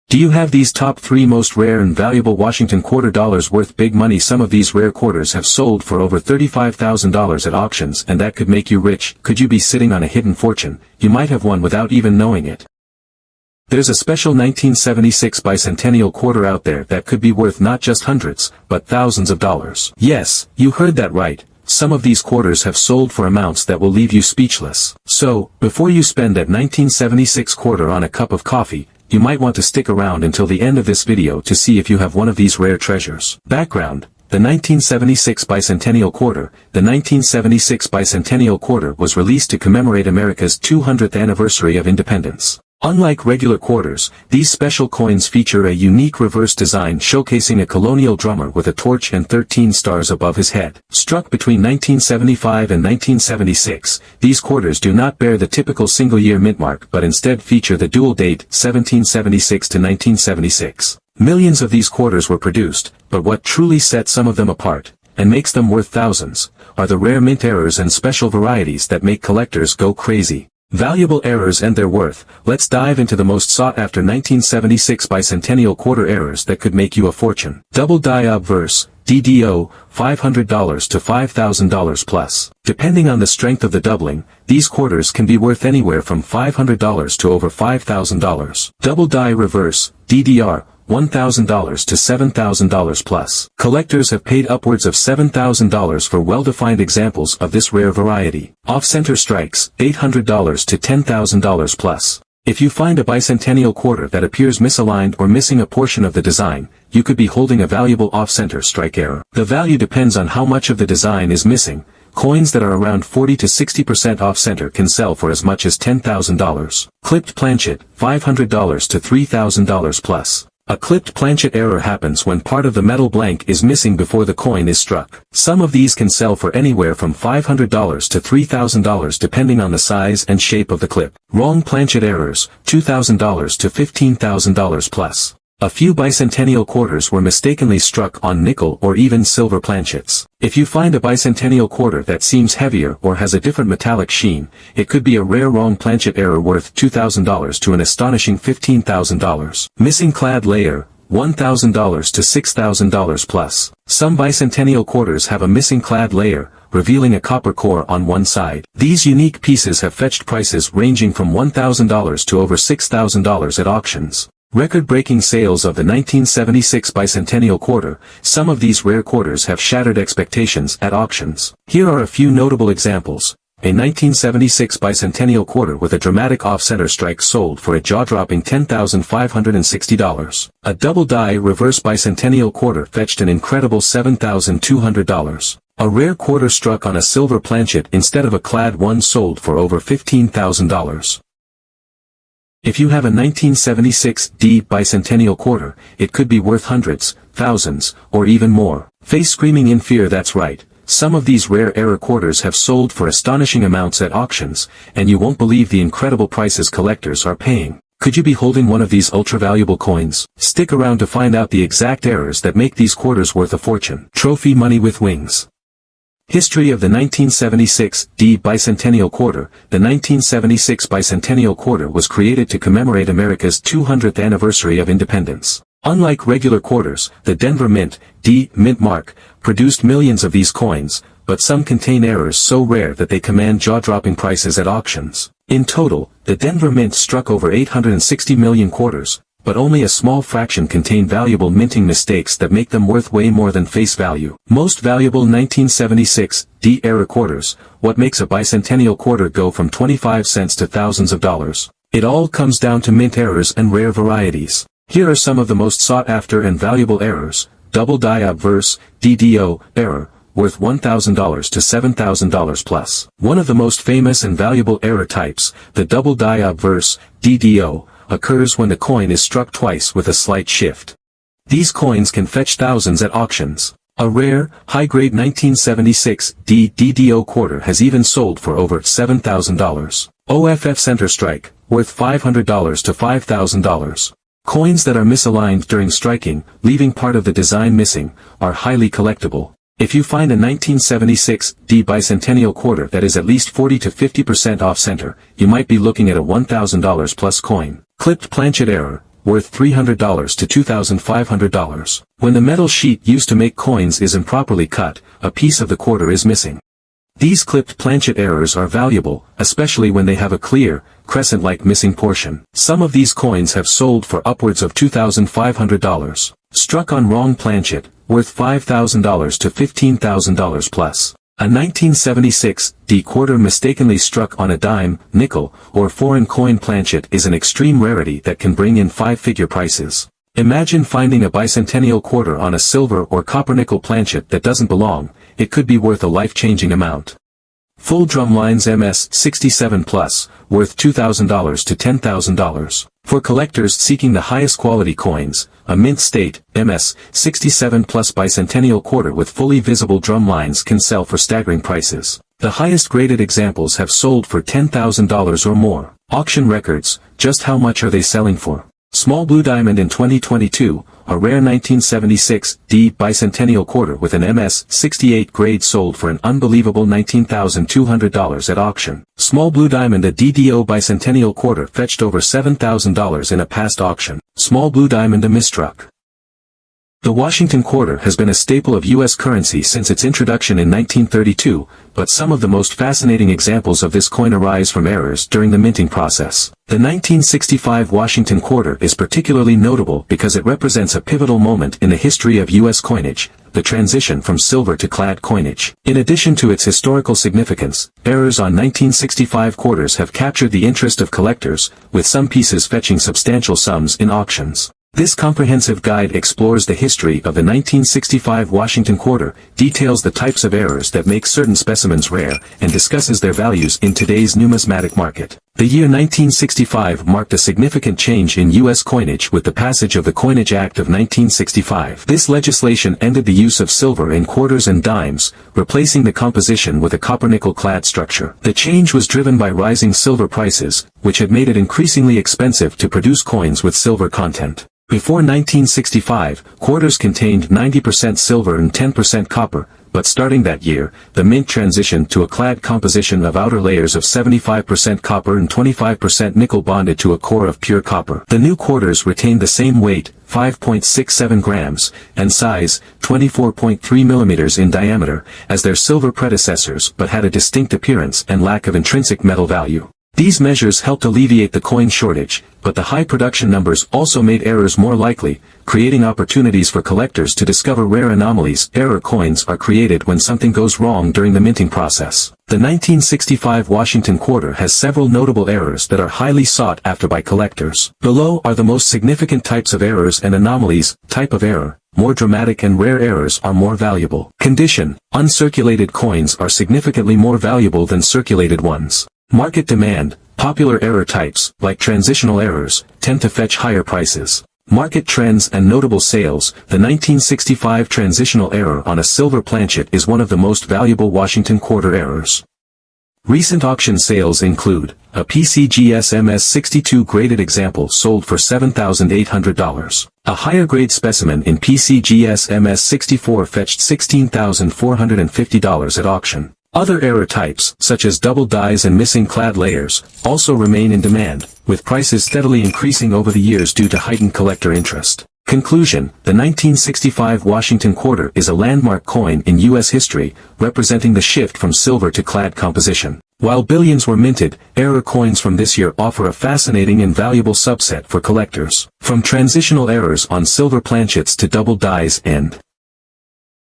Do you have these top 3 most rare and valuable Washington quarter dollars worth big money? Some of these rare quarters have sold for over $35,000 at auctions, and that could make you rich. Could you be sitting on a hidden fortune? You might have one without even knowing it. There's a special 1976 Bicentennial quarter out there that could be worth not just hundreds, but thousands of dollars. Yes, you heard that right. Some of these quarters have sold for amounts that will leave you speechless. So, before you spend that 1976 quarter on a cup of coffee, you might want to stick around until the end of this video to see if you have one of these rare treasures. Background: the 1976 Bicentennial quarter. The 1976 Bicentennial quarter was released to commemorate America's 200th anniversary of independence. Unlike regular quarters, these special coins feature a unique reverse design showcasing a colonial drummer with a torch and 13 stars above his head. Struck between 1975 and 1976, these quarters do not bear the typical single-year mint mark but instead feature the dual date 1776 to 1976. Millions of these quarters were produced, but what truly sets some of them apart, and makes them worth thousands, are the rare mint errors and special varieties that make collectors go crazy. Valuable errors and their worth. Let's dive into the most sought-after 1976 Bicentennial quarter errors that could make you a fortune. Double die obverse, DDO, $500 to $5,000 plus. Depending on the strength of the doubling, these quarters can be worth anywhere from $500 to over $5,000. Double die reverse, DDR, $1,000 to $7,000 plus. Collectors have paid upwards of $7,000 for well-defined examples of this rare variety. Off-center strikes, $800 to $10,000 plus. If you find a Bicentennial quarter that appears misaligned or missing a portion of the design, you could be holding a valuable off-center strike error. The value depends on how much of the design is missing. Coins that are around 40 to 60% off-center can sell for as much as $10,000. Clipped planchet, $500 to $3,000 plus. A clipped planchet error happens when part of the metal blank is missing before the coin is struck. Some of these can sell for anywhere from $500 to $3,000 depending on the size and shape of the clip. Wrong planchet errors, $2,000 to $15,000 plus. A few Bicentennial quarters were mistakenly struck on nickel or even silver planchets. If you find a Bicentennial quarter that seems heavier or has a different metallic sheen, it could be a rare wrong planchet error worth $2,000 to an astonishing $15,000. Missing clad layer, $1,000 to $6,000 plus. Some Bicentennial quarters have a missing clad layer, revealing a copper core on one side. These unique pieces have fetched prices ranging from $1,000 to over $6,000 at auctions. Record-breaking sales of the 1976 Bicentennial quarter. Some of these rare quarters have shattered expectations at auctions. Here are a few notable examples. A 1976 Bicentennial quarter with a dramatic off-center strike sold for a jaw-dropping $10,560. A double-die reverse Bicentennial quarter fetched an incredible $7,200. A rare quarter struck on a silver planchet instead of a clad one sold for over $15,000. If you have a 1976 D Bicentennial quarter, it could be worth hundreds, thousands, or even more. Face screaming in fear. That's right. Some of these rare error quarters have sold for astonishing amounts at auctions, and you won't believe the incredible prices collectors are paying. Could you be holding one of these ultra-valuable coins? Stick around to find out the exact errors that make these quarters worth a fortune. Trophy money with wings. History of the 1976 D Bicentennial quarter. The 1976 Bicentennial quarter was created to commemorate America's 200th anniversary of independence. Unlike regular quarters, the Denver Mint, D mint mark, produced millions of these coins, but some contain errors so rare that they command jaw-dropping prices at auctions. In total, the Denver Mint struck over 860 million quarters, but only a small fraction contain valuable minting mistakes that make them worth way more than face value. Most valuable 1976 D era quarters. What makes a Bicentennial quarter go from 25 cents to thousands of dollars? It all comes down to mint errors and rare varieties. Here are some of the most sought after and valuable errors. Double die obverse, DDO, error, worth $1,000 to $7,000 plus. One of the most famous and valuable error types, the double die obverse, DDO, occurs when the coin is struck twice with a slight shift. These coins can fetch thousands at auctions. A rare, high-grade 1976 D DDO quarter has even sold for over $7,000. OFF center strike, worth $500 to $5,000. Coins that are misaligned during striking, leaving part of the design missing, are highly collectible. If you find a 1976 D Bicentennial quarter that is at least 40 to 50% off-center, you might be looking at a $1,000 plus coin. Clipped planchet error, worth $300 to $2,500. When the metal sheet used to make coins is improperly cut, a piece of the quarter is missing. These clipped planchet errors are valuable, especially when they have a clear, crescent-like missing portion. Some of these coins have sold for upwards of $2,500. Struck on wrong planchet, worth $5,000 to $15,000 plus. A 1976 D quarter mistakenly struck on a dime, nickel, or foreign coin planchet is an extreme rarity that can bring in five-figure prices. Imagine finding a bicentennial quarter on a silver or copper nickel planchet that doesn't belong. It could be worth a life-changing amount. Full drumlines MS 67 plus, worth $2,000 to $10,000. For collectors seeking the highest quality coins, a mint state, MS 67 plus bicentennial quarter with fully visible drumlines can sell for staggering prices. The highest graded examples have sold for $10,000 or more. Auction records, just how much are they selling for? Small blue diamond in 2022, a rare 1976 D bicentennial quarter with an MS 68 grade sold for an unbelievable $19,200 at auction. Small blue diamond a DDO bicentennial quarter fetched over $7,000 in a past auction. Small blue diamond a mistruck. The Washington quarter has been a staple of U.S. currency since its introduction in 1932, but some of the most fascinating examples of this coin arise from errors during the minting process. The 1965 Washington quarter is particularly notable because it represents a pivotal moment in the history of U.S. coinage, the transition from silver to clad coinage. In addition to its historical significance, errors on 1965 quarters have captured the interest of collectors, with some pieces fetching substantial sums in auctions. This comprehensive guide explores the history of the 1965 Washington quarter, details the types of errors that make certain specimens rare, and discusses their values in today's numismatic market. The year 1965 marked a significant change in U.S. coinage with the passage of the Coinage Act of 1965. This legislation ended the use of silver in quarters and dimes, replacing the composition with a copper-nickel clad structure. The change was driven by rising silver prices, which had made it increasingly expensive to produce coins with silver content. Before 1965, quarters contained 90% silver and 10% copper, but starting that year, the mint transitioned to a clad composition of outer layers of 75% copper and 25% nickel bonded to a core of pure copper. The new quarters retained the same weight, 5.67 grams, and size, 24.3 millimeters in diameter, as their silver predecessors but had a distinct appearance and lack of intrinsic metal value. These measures helped alleviate the coin shortage, but the high production numbers also made errors more likely, creating opportunities for collectors to discover rare anomalies. Error coins are created when something goes wrong during the minting process. The 1965 Washington quarter has several notable errors that are highly sought after by collectors. Below are the most significant types of errors and anomalies. Type of error: more dramatic and rare errors are more valuable. Condition: uncirculated coins are significantly more valuable than circulated ones. Market demand: popular error types, like transitional errors, tend to fetch higher prices. Market trends and notable sales: the 1965 transitional error on a silver planchet is one of the most valuable Washington quarter errors. Recent auction sales include a PCGS MS62 graded example sold for $7,800. A higher grade specimen in PCGS MS64 fetched $16,450 at auction. Other error types, such as double dies and missing clad layers, also remain in demand, with prices steadily increasing over the years due to heightened collector interest. Conclusion: the 1965 Washington quarter is a landmark coin in U.S. history, representing the shift from silver to clad composition. While billions were minted, error coins from this year offer a fascinating and valuable subset for collectors. From transitional errors on silver planchets to double dies and